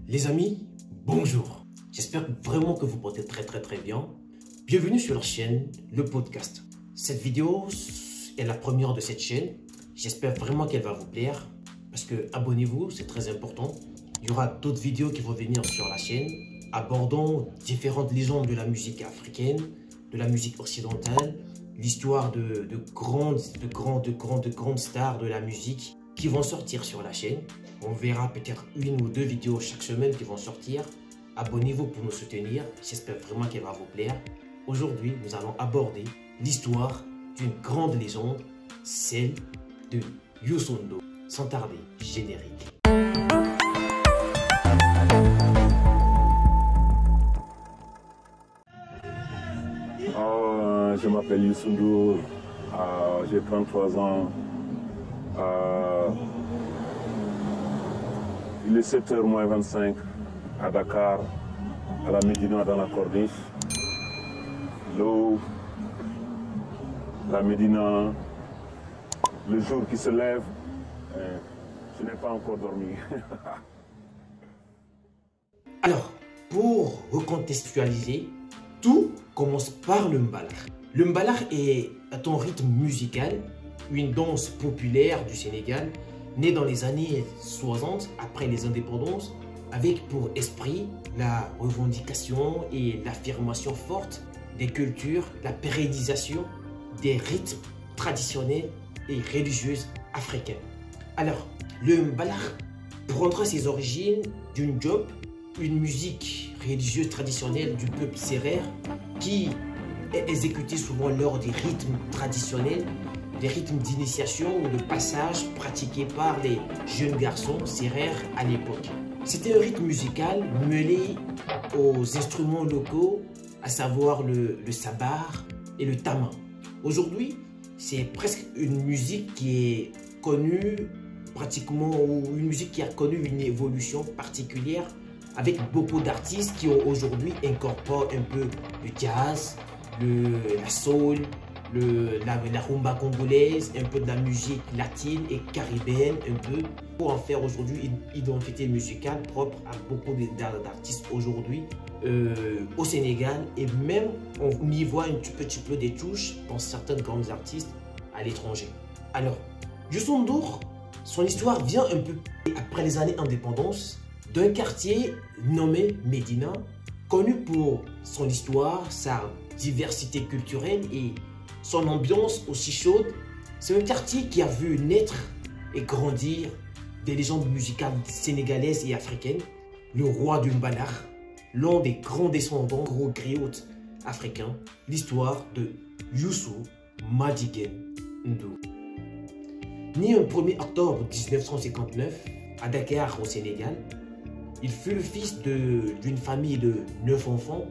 Les amis, bonjour. J'espère vraiment que vous portez très bien. Bienvenue sur la chaîne, le podcast. Cette vidéo est la première de cette chaîne. J'espère vraiment qu'elle va vous plaire parce que abonnez-vous, c'est très important. Il y aura d'autres vidéos qui vont venir sur la chaîne abordant différentes légendes de la musique africaine, de la musique occidentale, l'histoire de grandes stars de la musique qui vont sortir sur la chaîne. On verra peut-être une ou deux vidéos chaque semaine qui vont sortir. Abonnez-vous pour nous soutenir. J'espère vraiment qu'elle va vous plaire. Aujourd'hui, nous allons aborder l'histoire d'une grande légende, celle de Youssou N'Dour. Sans tarder, générique. Je m'appelle Youssou N'Dour, j'ai 33 ans. Il est 7h moins 25 à Dakar, à la Médina dans la Corniche. L'eau, la Médina, le jour qui se lève, je n'ai pas encore dormi. Alors, pour recontextualiser, tout commence par le Mbalax. Le Mbalax est un rythme musical, une danse populaire du Sénégal, née dans les années 60 après les indépendances, avec pour esprit la revendication et l'affirmation forte des cultures, la pérennisation des rythmes traditionnels et religieux africains. Alors, le Mbalax prendra ses origines d'une job, une musique religieuse traditionnelle du peuple sérère qui est exécutée souvent lors des rythmes traditionnels, des rythmes d'initiation ou de passage pratiqués par les jeunes garçons sérères à l'époque. C'était un rythme musical mêlé aux instruments locaux, à savoir le sabar et le tama. Aujourd'hui, c'est presque une musique qui est connue pratiquement, ou une musique qui a connu une évolution particulière avec beaucoup d'artistes qui ont aujourd'hui incorporé un peu le jazz, la soul, la rumba congolaise, un peu de la musique latine et caribéenne, un peu, pour en faire aujourd'hui une identité musicale propre à beaucoup d'artistes aujourd'hui au Sénégal, et même on y voit un petit peu des touches dans certains grands artistes à l'étranger. Alors, Youssou N'Dour, son histoire vient un peu après les années indépendance d'un quartier nommé Médina, connu pour son histoire, sa diversité culturelle et son ambiance aussi chaude. C'est un quartier qui a vu naître et grandir des légendes musicales sénégalaises et africaines. Le roi du Mbalax, l'un des grands descendants gros griots africains, l'histoire de Youssou Madjiguène N'Dour. Né le 1er octobre 1959 à Dakar au Sénégal, il fut le fils d'une famille de 9 enfants,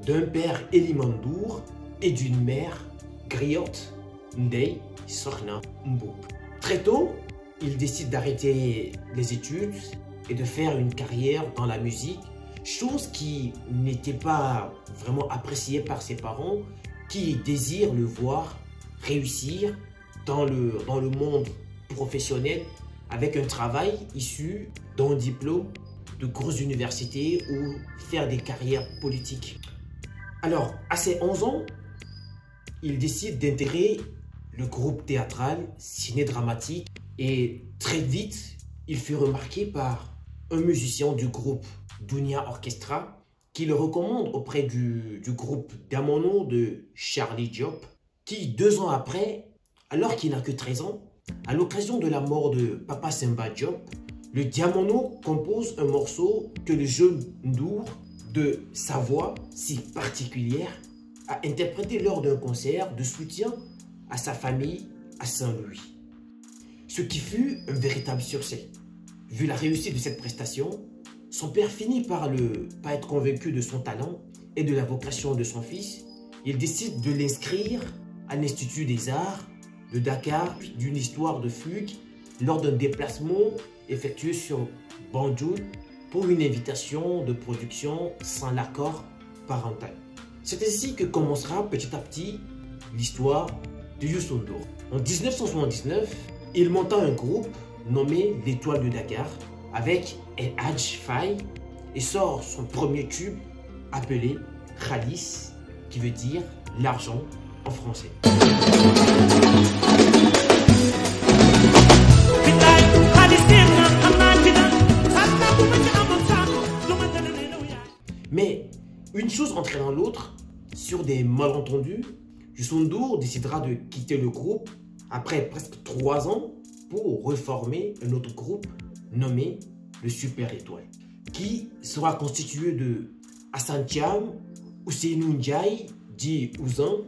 d'un père Eliman N'Dour et d'une mère griotte Ndeye Sokhna Mboup. Très tôt, il décide d'arrêter les études et de faire une carrière dans la musique, chose qui n'était pas vraiment appréciée par ses parents, qui désirent le voir réussir dans le monde professionnel avec un travail issu d'un diplôme de grosses universités ou faire des carrières politiques. Alors, à ses 11 ans, il décide d'intégrer le groupe théâtral ciné-dramatique et très vite, il fut remarqué par un musicien du groupe Dounia Orchestra qui le recommande auprès du groupe Damono de Charlie Diop, qui 2 ans après, alors qu'il n'a que 13 ans, à l'occasion de la mort de Papa Samba Diop, le Diamono compose un morceau que le jeune N'Dour, de sa voix si particulière, a interprété lors d'un concert de soutien à sa famille à Saint-Louis. Ce qui fut un véritable succès. Vu la réussite de cette prestation, son père finit par être convaincu de son talent et de la vocation de son fils. Il décide de l'inscrire à l'Institut des Arts de Dakar, d'une histoire de fugue, lors d'un déplacement effectué sur Banjul pour une invitation de production sans l'accord parental. C'est ainsi que commencera petit à petit l'histoire de Youssou N'Dour. En 1979, il monta un groupe nommé l'Étoile de Dakar avec El Hadj Faye et sort son premier tube appelé Khalis, qui veut dire l'argent en français. Mais une chose entraînant l'autre, sur des malentendus, Youssou N'Dour décidera de quitter le groupe après presque 3 ans pour reformer un autre groupe nommé le Super Étoile, qui sera constitué de Hassan Thiam, Ousseynou Ndiaye, dit Ouzan,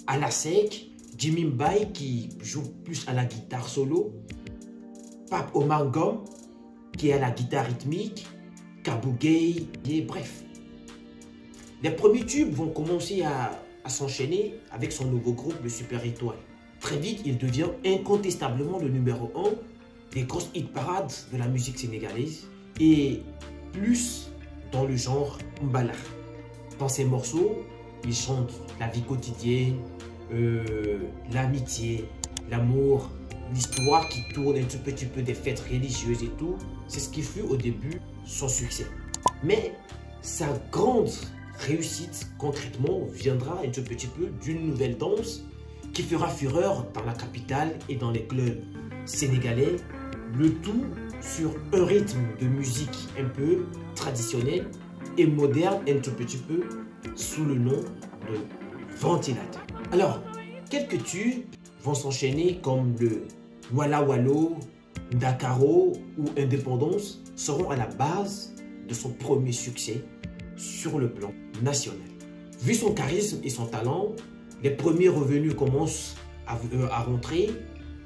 Alasek, Jimmy Mbaye qui joue plus à la guitare solo, Pape Omar Ngom qui est à la guitare rythmique, Kabou Gueye, et bref. Les premiers tubes vont commencer à s'enchaîner avec son nouveau groupe, le Super Étoile. Très vite, il devient incontestablement le numéro 1 des grosses hit parades de la musique sénégalaise et plus dans le genre mbala. Dans ses morceaux, il chante la vie quotidienne, l'amitié, l'amour, l'histoire qui tourne un tout petit peu des fêtes religieuses et tout. C'est ce qui fut au début son succès. Mais sa grande réussite concrètement viendra un tout petit peu d'une nouvelle danse qui fera fureur dans la capitale et dans les clubs sénégalais, le tout sur un rythme de musique un peu traditionnel et moderne un tout petit peu sous le nom de ventilateur. Alors, quelques tubes vont s'enchaîner comme le Walla Wallo, Dakaro ou Indépendance seront à la base de son premier succès sur le plan national. Vu son charisme et son talent, les premiers revenus commencent à rentrer.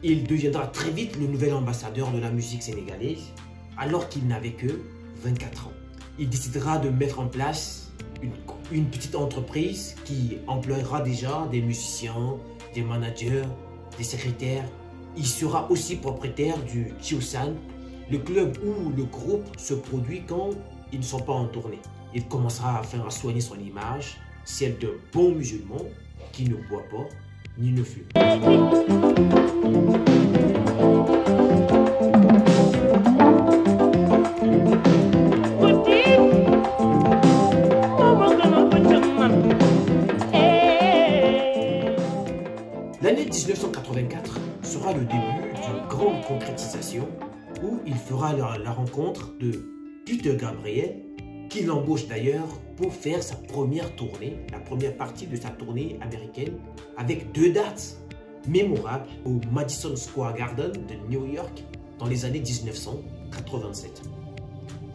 Il deviendra très vite le nouvel ambassadeur de la musique sénégalaise alors qu'il n'avait que 24 ans. Il décidera de mettre en place une petite entreprise qui emploiera déjà des musiciens, des managers, des secrétaires. Il sera aussi propriétaire du Tiosan, le club où le groupe se produit quand ils ne sont pas en tournée. Il commencera à soigner son image, celle d'un bon musulman qui ne boit pas ni ne fume. L'année 1984 sera le début d'une grande concrétisation où il fera la rencontre de Peter Gabriel, qui l'embauche d'ailleurs pour faire sa première tournée, la première partie de sa tournée américaine, avec 2 dates mémorables au Madison Square Garden de New York dans les années 1987.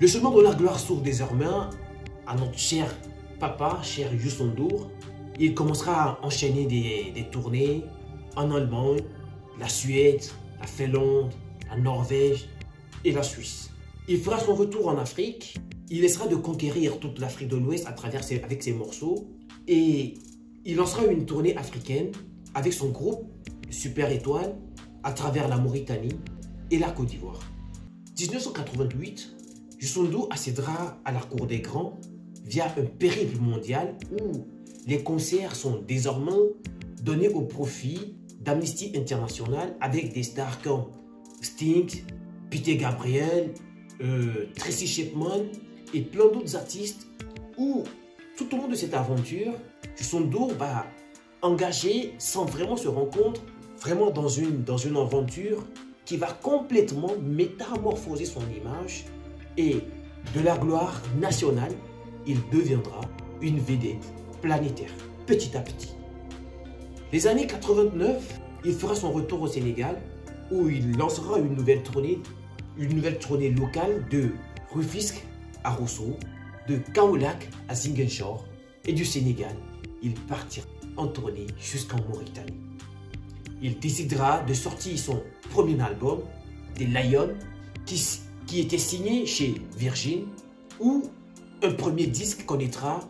Le chemin de la gloire s'ouvre désormais à notre cher papa, cher Youssou N'Dour. Il commencera à enchaîner des tournées en Allemagne, la Suède, la Finlande, la Norvège et la Suisse. Il fera son retour en Afrique. Il laissera de conquérir toute l'Afrique de l'Ouest avec ses morceaux et il lancera une tournée africaine avec son groupe Super Étoile à travers la Mauritanie et la Côte d'Ivoire. 1988, Youssou N'Dour accédera à la cour des grands via un périple mondial où les concerts sont désormais donnés au profit d'Amnesty International avec des stars comme Sting, Peter Gabriel, Tracy Chapman et plein d'autres artistes où tout au long de cette aventure, Youssou N'Dour va engager sans vraiment se rendre compte, vraiment dans une aventure qui va complètement métamorphoser son image et de la gloire nationale, il deviendra une vedette planétaire, petit à petit. Les années 89, il fera son retour au Sénégal où il lancera une nouvelle tournée locale de Rufisque à Rosso, de Kaolack à Ziguinchor et du Sénégal, il partira en tournée jusqu'en Mauritanie. Il décidera de sortir son premier album, des Lions, qui était signé chez Virgin, où un premier disque connaîtra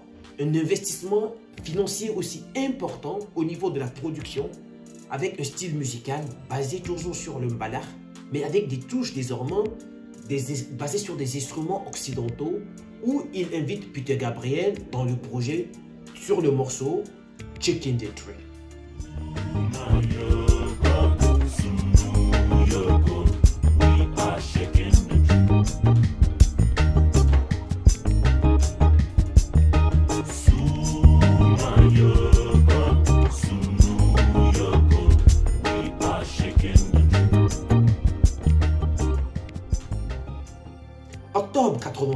un investissement financier aussi important au niveau de la production, avec un style musical basé toujours sur le mbala, mais avec des touches désormais basées sur des instruments occidentaux, où il invite Peter Gabriel dans le projet sur le morceau Chicken the Tree.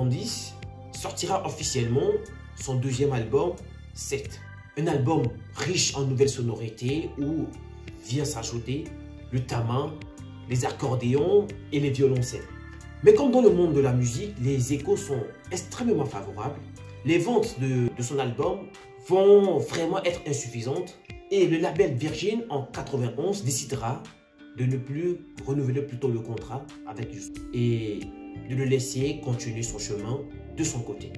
1990 sortira officiellement son deuxième album, 7. Un album riche en nouvelles sonorités où vient s'ajouter le tama, les accordéons et les violoncelles. Mais comme dans le monde de la musique, les échos sont extrêmement favorables. Les ventes de son album vont vraiment être insuffisantes et le label Virgin en 91 décidera de ne plus renouveler plutôt le contrat avec Youssou et de le laisser continuer son chemin de son côté.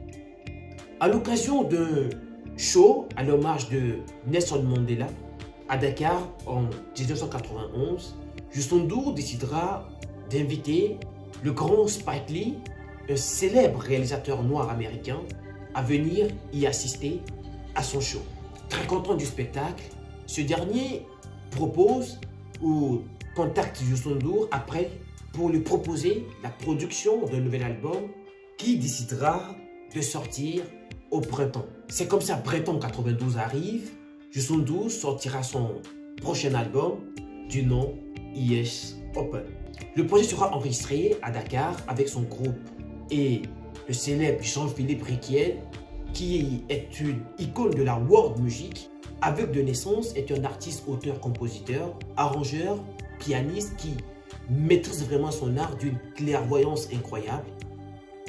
À l'occasion d'un show à l'hommage de Nelson Mandela à Dakar en 1991, Youssou N'Dour décidera d'inviter le grand Spike Lee, un célèbre réalisateur noir américain, à venir y assister à son show. Très content du spectacle, ce dernier propose ou contacte Youssou N'Dour après pour lui proposer la production d'un nouvel album qui décidera de sortir au printemps. C'est comme ça, printemps 92 arrive, Youssou N'Dour sortira son prochain album du nom Yes Open. Le projet sera enregistré à Dakar avec son groupe et le célèbre Jean-Philippe Riquiel, qui est une icône de la world music, aveugle de naissance, est un artiste, auteur, compositeur, arrangeur, pianiste qui maîtrise vraiment son art d'une clairvoyance incroyable.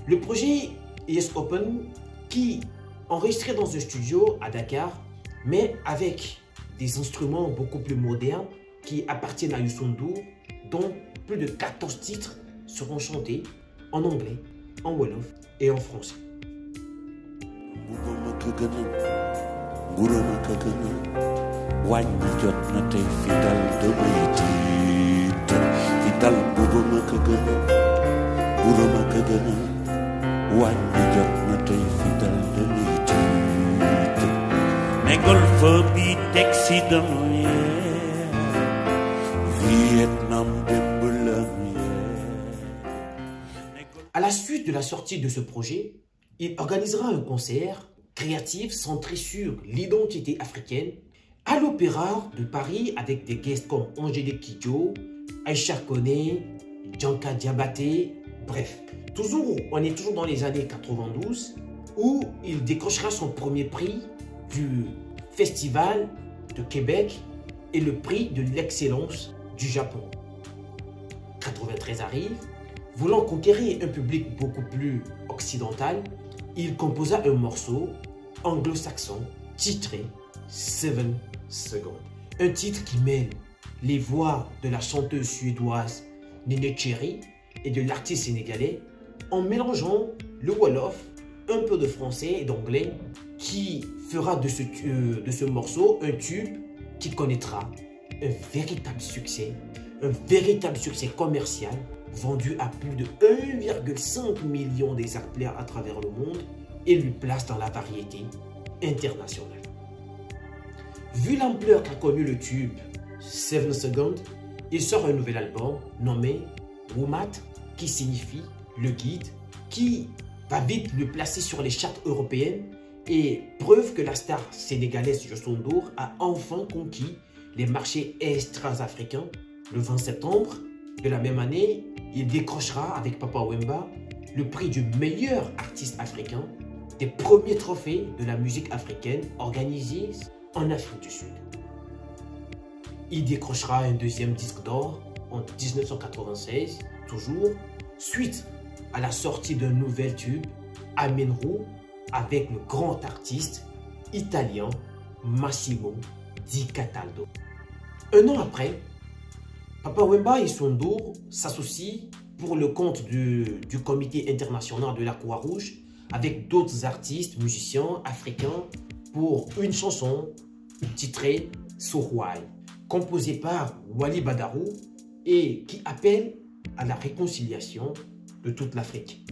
Le projet Yes Open, qui enregistré dans un studio à Dakar, mais avec des instruments beaucoup plus modernes qui appartiennent à Youssou N'Dour, dont plus de 14 titres seront chantés en anglais, en wolof et en français. À la suite de la sortie de ce projet, il organisera un concert créatif centré sur l'identité africaine à l'Opéra de Paris avec des guests comme Angélique Kidjo, Aïcha Koné, Djanka Diabaté, bref. On est toujours dans les années 92 où il décrochera son premier prix du Festival de Québec et le prix de l'excellence du Japon. 93 arrive. Voulant conquérir un public beaucoup plus occidental, il composa un morceau anglo-saxon titré 7 Seconds. Un titre qui mêle les voix de la chanteuse suédoise Néné Cherry et de l'artiste sénégalais en mélangeant le wolof, un peu de français et d'anglais, qui fera de ce morceau un tube qui connaîtra un véritable succès commercial, vendu à plus de 1,5 million d'exemplaires à travers le monde et lui place dans la variété internationale. Vu l'ampleur qu'a connu le tube 7 Seconds, il sort un nouvel album nommé Womat, qui signifie le guide, qui va vite le placer sur les charts européennes et preuve que la star sénégalaise Youssou N'Dour a enfin conquis les marchés extra-africains. Le 20 septembre de la même année, il décrochera avec Papa Wemba le prix du meilleur artiste africain, des premiers trophées de la musique africaine organisés en Afrique du Sud. Il décrochera un deuxième disque d'or en 1996, toujours, suite à la sortie d'un nouvel tube, Amen Roux, avec le grand artiste italien Massimo Di Cataldo. Un an après, Papa Wemba et Youssou N'Dour s'associent pour le compte du Comité international de la Croix-Rouge avec d'autres artistes, musiciens africains pour une chanson titrée Sohwai, composée par Wally Badarou et qui appelle à la réconciliation de toute l'Afrique.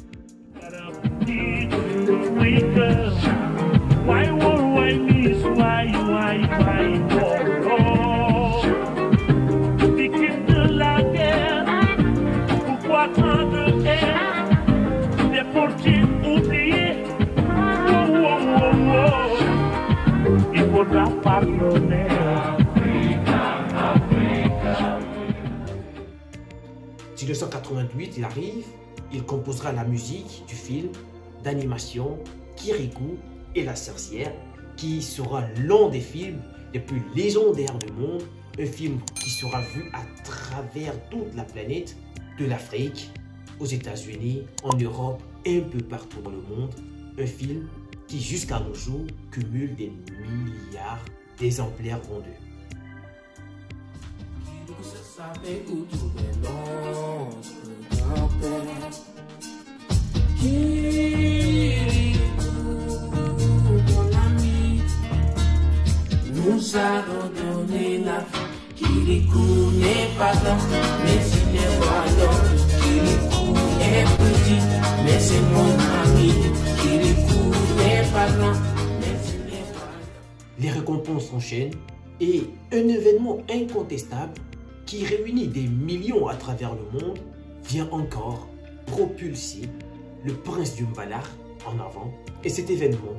En 1988, il arrive, il composera la musique du film d'animation Kirikou et la sorcière, qui sera l'un des films les plus légendaires du monde, un film qui sera vu à travers toute la planète, de l'Afrique, aux États-Unis, en Europe, un peu partout dans le monde, un film qui jusqu'à nos jours cumule des milliards d'exemplaires vendus. Nous allons donner la vie. Kirikou n'est pas grand, mais il est voyant. Kirikou est petit, mais c'est mon ami. Kirikou n'est pas grand, mais il est voyant. Les récompenses s'enchaînent et un événement incontestable qui réunit des millions à travers le monde vient encore propulser le prince du Mbalar en avant. Et cet événement,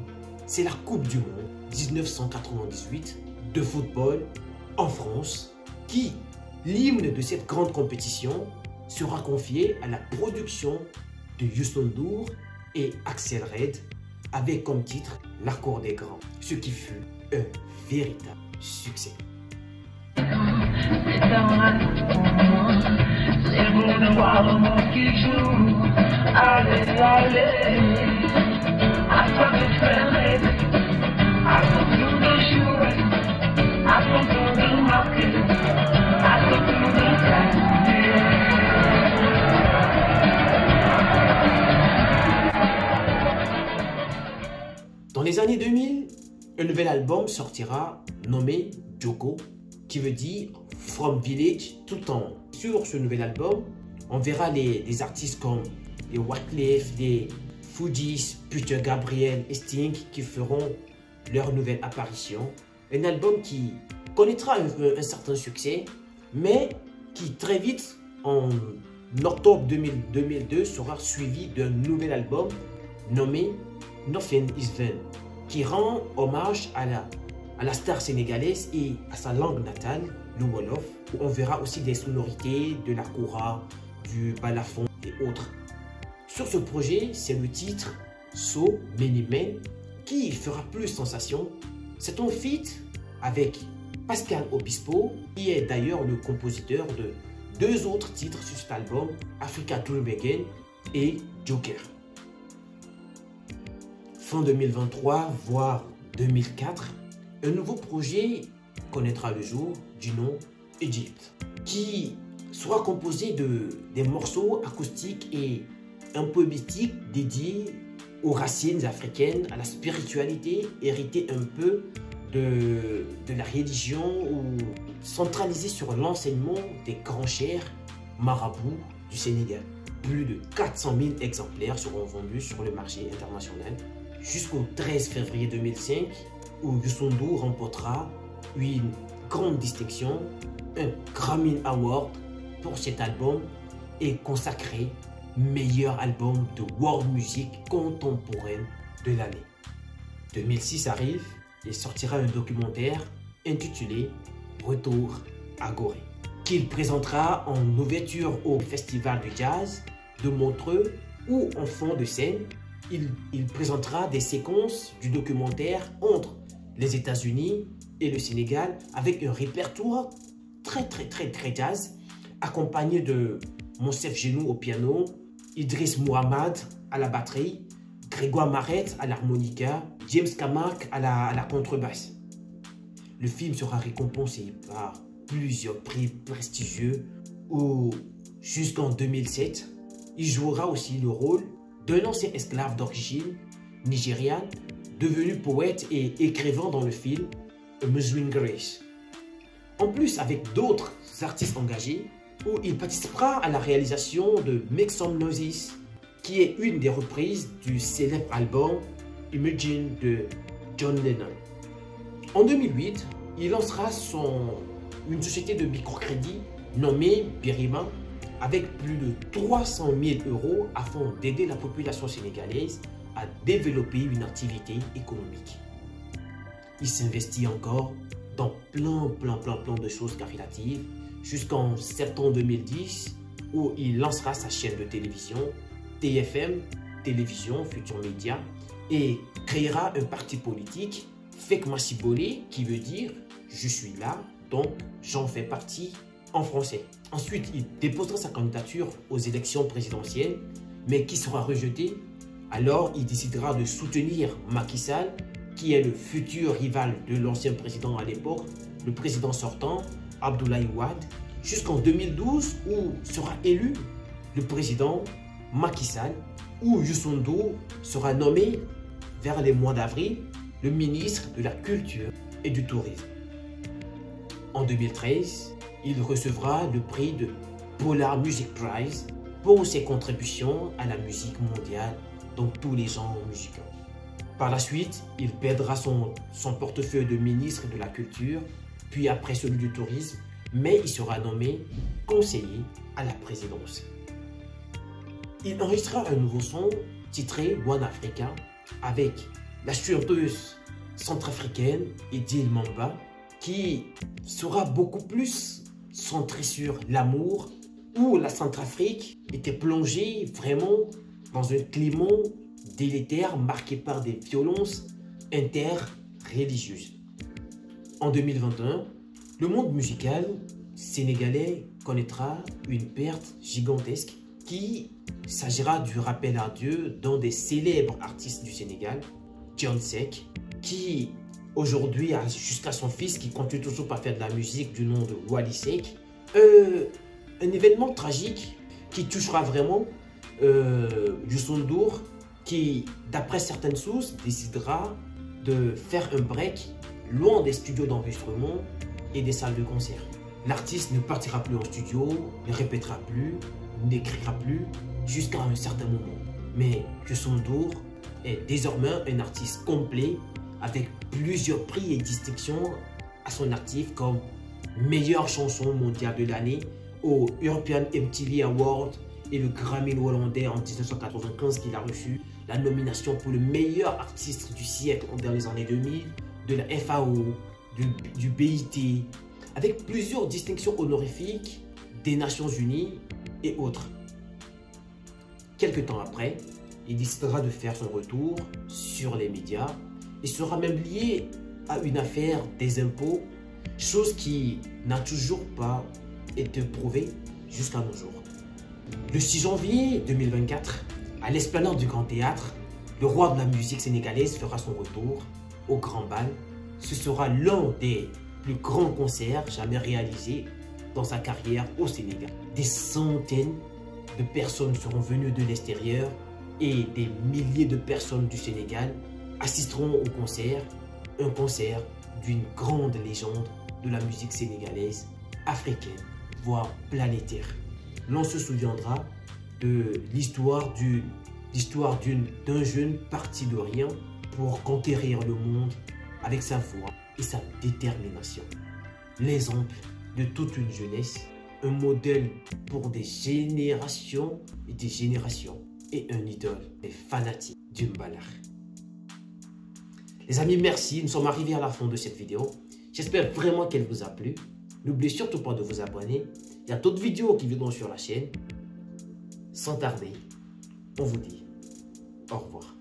c'est la Coupe du Monde 1998 de football en France, qui, l'hymne de cette grande compétition, sera confié à la production de Youssou N'Dour et Axel Red, avec comme titre La Cour des Grands, ce qui fut un véritable succès. Dans les années 2000, un nouvel album sortira nommé Djoko, qui veut dire From Village tout en. Sur ce nouvel album, on verra des artistes comme les Wyclef, les Fugees, Peter Gabriel et Sting qui feront leur nouvelle apparition. Un album qui connaîtra un certain succès, mais qui très vite, en octobre 2002, sera suivi d'un nouvel album nommé Nothing is Vain, qui rend hommage à la star sénégalaise et à sa langue natale, le Wolof. On verra aussi des sonorités de la kora, du balafon et autres. Sur ce projet, c'est le titre So Many Men qui fera plus sensation. C'est un feat avec Pascal Obispo, qui est d'ailleurs le compositeur de deux autres titres sur cet album, Africa Dream Again et Joker. Fin 2023, voire 2004, un nouveau projet connaîtra le jour du nom Egypt, qui sera composé des morceaux acoustiques et un peu mystiques dédiés aux racines africaines, à la spiritualité, héritée un peu de la religion ou centralisée sur l'enseignement des grands chers marabouts du Sénégal. Plus de 400 000 exemplaires seront vendus sur le marché international jusqu'au 13 février 2005 où Youssou N'Dour remportera une grande distinction, un Grammy Award pour cet album et consacré meilleur album de world music contemporaine de l'année. 2006 arrive et sortira un documentaire intitulé Retour à Gorée, qu'il présentera en ouverture au Festival du Jazz de Montreux où en fond de scène, il présentera des séquences du documentaire entre les États-Unis et le Sénégal avec un répertoire très jazz accompagné de Monsef Genou au piano, Idriss Mohamed à la batterie, Grégoire Maret à l'harmonica, James Kamak à la contrebasse. Le film sera récompensé par plusieurs prix prestigieux où, jusqu'en 2007, il jouera aussi le rôle d'un ancien esclave d'origine nigériane devenu poète et écrivain dans le film A Amazing Grace. En plus, avec d'autres artistes engagés, où il participera à la réalisation de Make Some Noises, qui est une des reprises du célèbre album Imagine de John Lennon. En 2008, il lancera une société de microcrédit nommée Birima avec plus de 300 000 € afin d'aider la population sénégalaise à développer une activité économique. Il s'investit encore dans plein de choses caritatives jusqu'en septembre 2010 où il lancera sa chaîne de télévision TFM télévision, Futur Média, et créera un parti politique, Fek Masibole, qui veut dire « je suis là, donc j'en fais partie » en français. Ensuite, il déposera sa candidature aux élections présidentielles, mais qui sera rejetée. Alors, il décidera de soutenir Macky Sall, qui est le futur rival de l'ancien président à l'époque, le président sortant, Abdoulaye Wade, jusqu'en 2012 où sera élu le président Macky Sall, où Youssou N'Dour sera nommé vers les mois d'avril le ministre de la Culture et du Tourisme. En 2013, il recevra le prix de Polar Music Prize pour ses contributions à la musique mondiale dans tous les genres musicaux. Par la suite, il perdra son portefeuille de ministre de la Culture, puis après celui du Tourisme, mais il sera nommé conseiller à la présidence. Il enregistrera un nouveau son titré One Africa avec la chanteuse centrafricaine Edil Mamba qui sera beaucoup plus centrée sur l'amour, où la Centrafrique était plongée vraiment dans un climat délétère marqué par des violences interreligieuses. En 2021, le monde musical sénégalais connaîtra une perte gigantesque qui s'agira du rappel à Dieu d'un des célèbres artistes du Sénégal, Thione Seck, qui aujourd'hui a jusqu'à son fils qui continue toujours par faire de la musique du nom de Wally Seck. Un événement tragique qui touchera vraiment Youssou N'Dour, qui, d'après certaines sources, décidera de faire un break loin des studios d'enregistrement et des salles de concert. L'artiste ne partira plus en studio, ne répétera plus, n'écrira plus, jusqu'à un certain moment. Mais Youssou N'Dour est désormais un artiste complet avec plusieurs prix et distinctions à son actif comme meilleure chanson mondiale de l'année au European MTV Award et le Grammy hollandais en 1995 qu'il a reçu, la nomination pour le meilleur artiste du siècle dans les années 2000, de la FAO, du BIT, avec plusieurs distinctions honorifiques des Nations Unies et autres. Quelque temps après, il décidera de faire son retour sur les médias et sera même lié à une affaire des impôts, chose qui n'a toujours pas été prouvée jusqu'à nos jours. Le 6 janvier 2024, à l'esplanade du Grand Théâtre, le roi de la musique sénégalaise fera son retour au Grand Bal. Ce sera l'un des plus grands concerts jamais réalisés dans sa carrière au Sénégal. Des centaines de personnes seront venues de l'extérieur et des milliers de personnes du Sénégal assisteront au concert, un concert d'une grande légende de la musique sénégalaise, africaine, voire planétaire. L'on se souviendra de l'histoire d'un jeune parti de rien pour conquérir le monde avec sa voix et sa détermination. L'exemple de toute une jeunesse, un modèle pour des générations et un idole, des fanatiques du Mbalar. Les amis, merci. Nous sommes arrivés à la fin de cette vidéo. J'espère vraiment qu'elle vous a plu. N'oubliez surtout pas de vous abonner. Il y a d'autres vidéos qui viendront sur la chaîne. Sans tarder, on vous dit au revoir.